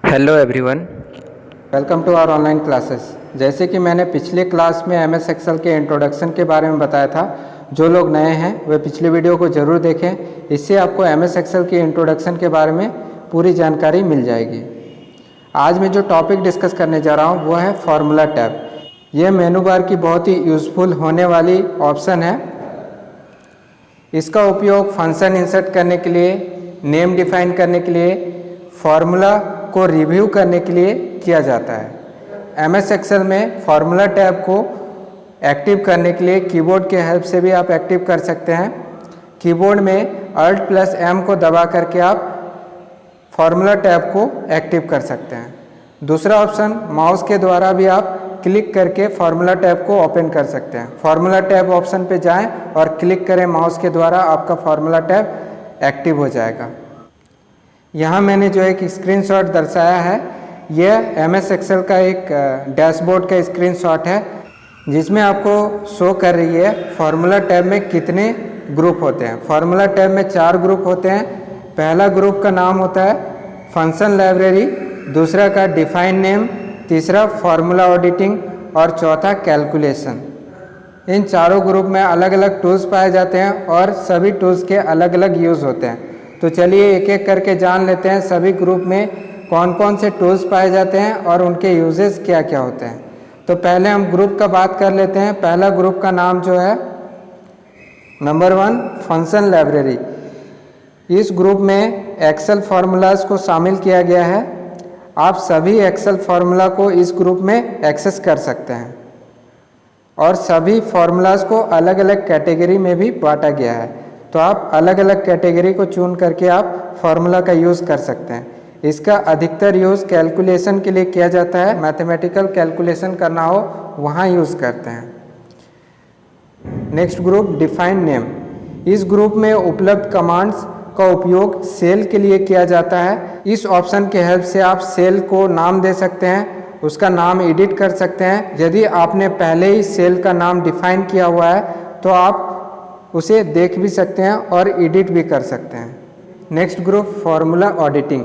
Hello everyone. Welcome to our online classes. जैसे कि मैंने पिछले क्लास में एमएस एक्सेल के इंट्रोडक्शन के बारे में बताया था, जो लोग नए हैं वे पिछले वीडियो को ज़रूर देखें। इससे आपको एमएस एक्सेल के इंट्रोडक्शन के बारे में पूरी जानकारी मिल जाएगी। आज मैं जो टॉपिक डिस्कस करने जा रहा हूँ वो है फार्मूला टैब। यह मेनू बार की बहुत ही यूज़फुल होने वाली ऑप्शन है। इसका उपयोग फंक्शन इंसर्ट करने के लिए, नेम डिफाइन करने के लिए, फार्मूला को रिव्यू करने के लिए किया जाता है। एमएस एक्सेल में फार्मूला टैब को एक्टिव करने के लिए कीबोर्ड के हेल्प से भी आप एक्टिव कर सकते हैं। कीबोर्ड में Alt+M को दबा करके आप फार्मूला टैब को एक्टिव कर सकते हैं। दूसरा ऑप्शन, माउस के द्वारा भी आप क्लिक करके फार्मूला टैब को ओपन कर सकते हैं। फार्मूला टैब ऑप्शन पे जाएं और क्लिक करें माउस के द्वारा, आपका फार्मूला टैब एक्टिव हो जाएगा। यहाँ मैंने जो एक स्क्रीनशॉट दर्शाया है, यह एमएस एक्सेल का एक डैशबोर्ड का स्क्रीनशॉट है, जिसमें आपको शो कर रही है फार्मूला टैब में कितने ग्रुप होते हैं। फार्मूला टैब में 4 ग्रुप होते हैं। पहला ग्रुप का नाम होता है फंक्शन लाइब्रेरी, दूसरा का डिफाइन नेम, तीसरा फार्मूला ऑडिटिंग और चौथा कैलकुलेशन। इन चारों ग्रुप में अलग अलग टूल्स पाए जाते हैं और सभी टूल्स के अलग अलग यूज़ होते हैं। तो चलिए एक एक करके जान लेते हैं सभी ग्रुप में कौन कौन से टूल्स पाए जाते हैं और उनके यूजेस क्या क्या होते हैं। तो पहले हम ग्रुप का बात कर लेते हैं। पहला ग्रुप का नाम जो है नंबर 1 फंक्शन लाइब्रेरी। इस ग्रुप में एक्सेल फार्मूलाज को शामिल किया गया है। आप सभी एक्सेल फार्मूला को इस ग्रुप में एक्सेस कर सकते हैं और सभी फार्मूलाज को अलग अलग कैटेगरी में भी बांटा गया है। तो आप अलग अलग कैटेगरी को चुन करके आप फार्मूला का यूज़ कर सकते हैं। इसका अधिकतर यूज़ कैलकुलेशन के लिए किया जाता है। मैथमेटिकल कैलकुलेशन करना हो वहाँ यूज़ करते हैं। Next group define name. इस ग्रुप में उपलब्ध कमांड्स का उपयोग सेल के लिए किया जाता है। इस ऑप्शन के हेल्प से आप सेल को नाम दे सकते हैं, उसका नाम एडिट कर सकते हैं। यदि आपने पहले ही सेल का नाम डिफाइन किया हुआ है तो आप उसे देख भी सकते हैं और एडिट भी कर सकते हैं। Next group formula auditing.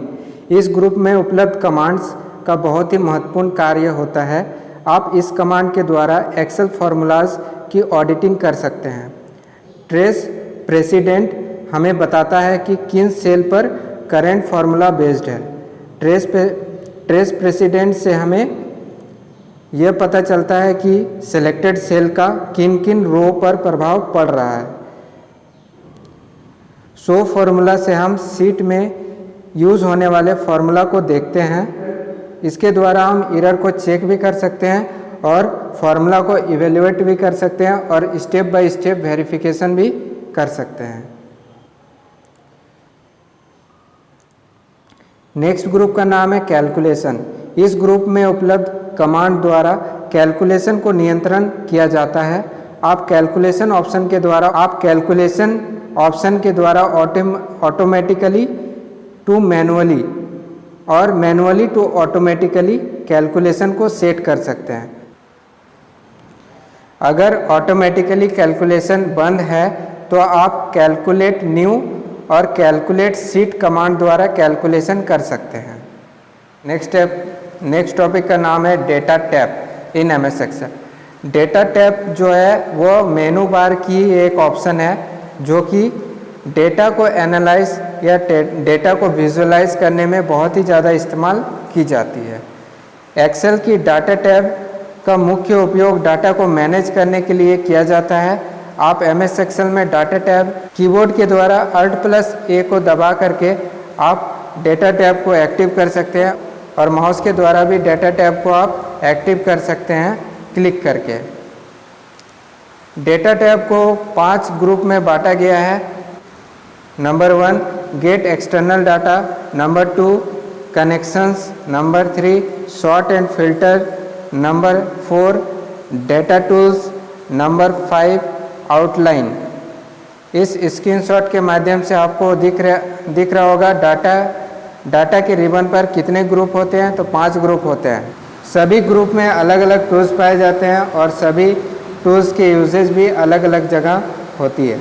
इस ग्रुप में उपलब्ध कमांड्स का बहुत ही महत्वपूर्ण कार्य होता है। आप इस कमांड के द्वारा एक्सेल फार्मूलाज की ऑडिटिंग कर सकते हैं। ट्रेस प्रेसिडेंट हमें बताता है कि किन सेल पर करेंट फार्मूला बेस्ड है। ट्रेस प्रेसिडेंट से हमें यह पता चलता है कि सिलेक्टेड सेल का किन किन रो पर प्रभाव पड़ रहा है। शो फार्मूला से हम शीट में यूज़ होने वाले फार्मूला को देखते हैं। इसके द्वारा हम एरर को चेक भी कर सकते हैं और फार्मूला को इवेल्युएट भी कर सकते हैं और स्टेप बाय स्टेप वेरिफिकेशन भी कर सकते हैं। नेक्स्ट ग्रुप का नाम है कैलकुलेशन। इस ग्रुप में उपलब्ध कमांड द्वारा कैलकुलेशन को नियंत्रण किया जाता है। आप कैलकुलेशन ऑप्शन के द्वारा ऑटोमेटिकली टू मैनुअली और मैनुअली टू ऑटोमेटिकली कैलकुलेशन को सेट कर सकते हैं। अगर ऑटोमेटिकली कैलकुलेशन बंद है तो आप कैलकुलेट न्यू और कैलकुलेट शीट कमांड द्वारा कैलकुलेशन कर सकते हैं। नेक्स्ट टॉपिक का नाम है data tab in MS Excel. Data tab जो है वो मेनू बार की एक ऑप्शन है जो कि डेटा को एनालाइज या डेटा को विजुअलाइज करने में बहुत ही ज़्यादा इस्तेमाल की जाती है। एक्सेल की डाटा टैब का मुख्य उपयोग डाटा को मैनेज करने के लिए किया जाता है। आप एमएस एक्सेल में डाटा टैब कीबोर्ड के द्वारा Alt+A को दबा करके आप डेटा टैब को एक्टिव कर सकते हैं और माउस के द्वारा भी डेटा टैब को आप एक्टिव कर सकते हैं क्लिक करके। डेटा टैब को 5 ग्रुप में बांटा गया है। Number 1 gate external data, number 2 connections, number 3 sort and filter, number 4 data tools, number 5 outline. इस स्क्रीनशॉट के माध्यम से आपको दिख रहा होगा डाटा के रिबन पर कितने ग्रुप होते हैं। तो 5 ग्रुप होते हैं। सभी ग्रुप में अलग अलग टूल्स पाए जाते हैं और सभी टूल्स के यूजेज भी अलग अलग जगह होती है।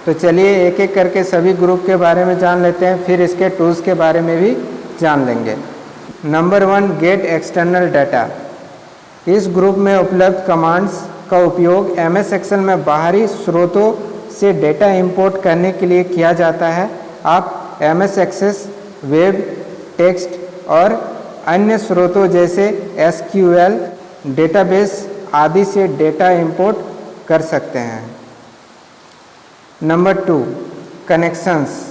तो चलिए एक एक करके सभी ग्रुप के बारे में जान लेते हैं, फिर इसके टूल्स के बारे में भी जान लेंगे। Number 1, gate external data. इस ग्रुप में उपलब्ध कमांड्स का उपयोग MS एक्सेल में बाहरी स्रोतों से डेटा इंपोर्ट करने के लिए किया जाता है। आप MS एक्सेस, वेब, टेक्स्ट और अन्य स्रोतों जैसे SQL, डेटाबेस आदि से डेटा इंपोर्ट कर सकते हैं। Number 2, connections.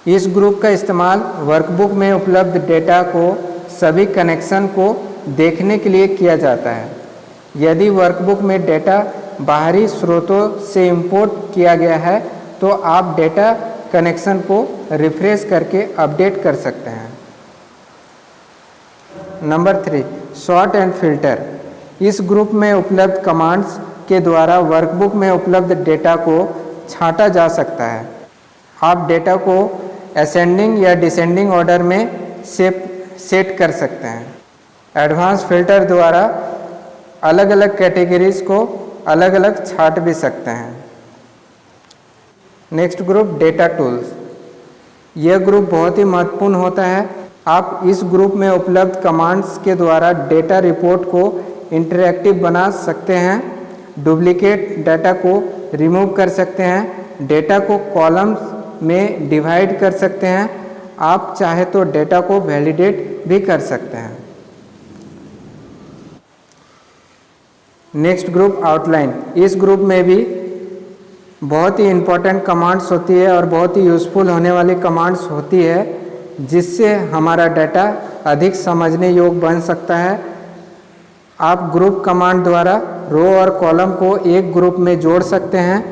इस ग्रुप का इस्तेमाल वर्कबुक में उपलब्ध डेटा को सभी कनेक्शन को देखने के लिए किया जाता है। यदि वर्कबुक में डेटा बाहरी स्रोतों से इंपोर्ट किया गया है तो आप डेटा कनेक्शन को रिफ्रेश करके अपडेट कर सकते हैं। Number 3, sort and filter. इस ग्रुप में उपलब्ध कमांड्स के द्वारा वर्कबुक में उपलब्ध डेटा को छांटा जा सकता है। आप डेटा को असेंडिंग या डिसेंडिंग ऑर्डर में सेट कर सकते हैं। एडवांस फिल्टर द्वारा अलग अलग कैटेगरीज को अलग अलग छांट भी सकते हैं। Next group, data tools. यह ग्रुप बहुत ही महत्वपूर्ण होता है। आप इस ग्रुप में उपलब्ध कमांड्स के द्वारा डेटा रिपोर्ट को इंटरैक्टिव बना सकते हैं, डुप्लीकेट डाटा को रिमूव कर सकते हैं, डेटा को कॉलम्स में डिवाइड कर सकते हैं। आप चाहे तो डेटा को वैलिडेट भी कर सकते हैं। Next group, outline. इस ग्रुप में भी बहुत ही इम्पोर्टेंट कमांड्स होती है और बहुत ही यूज़फुल होने वाली कमांड्स होती है, जिससे हमारा डाटा अधिक समझने योग्य बन सकता है। आप ग्रुप कमांड द्वारा रो और कॉलम को एक ग्रुप में जोड़ सकते हैं,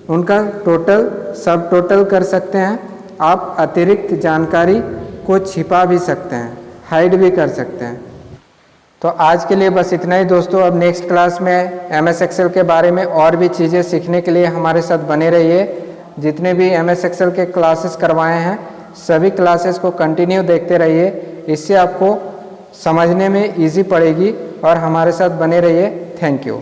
उनका टोटल सब टोटल कर सकते हैं। आप अतिरिक्त जानकारी को छिपा भी सकते हैं, हाइड भी कर सकते हैं। तो आज के लिए बस इतना ही दोस्तों। अब नेक्स्ट क्लास में MS एक्सेल के बारे में और भी चीज़ें सीखने के लिए हमारे साथ बने रहिए। जितने भी MS एक्सेल के क्लासेस करवाए हैं सभी क्लासेस को कंटिन्यू देखते रहिए, इससे आपको समझने में ईजी पड़ेगी और हमारे साथ बने रहिए। Thank you.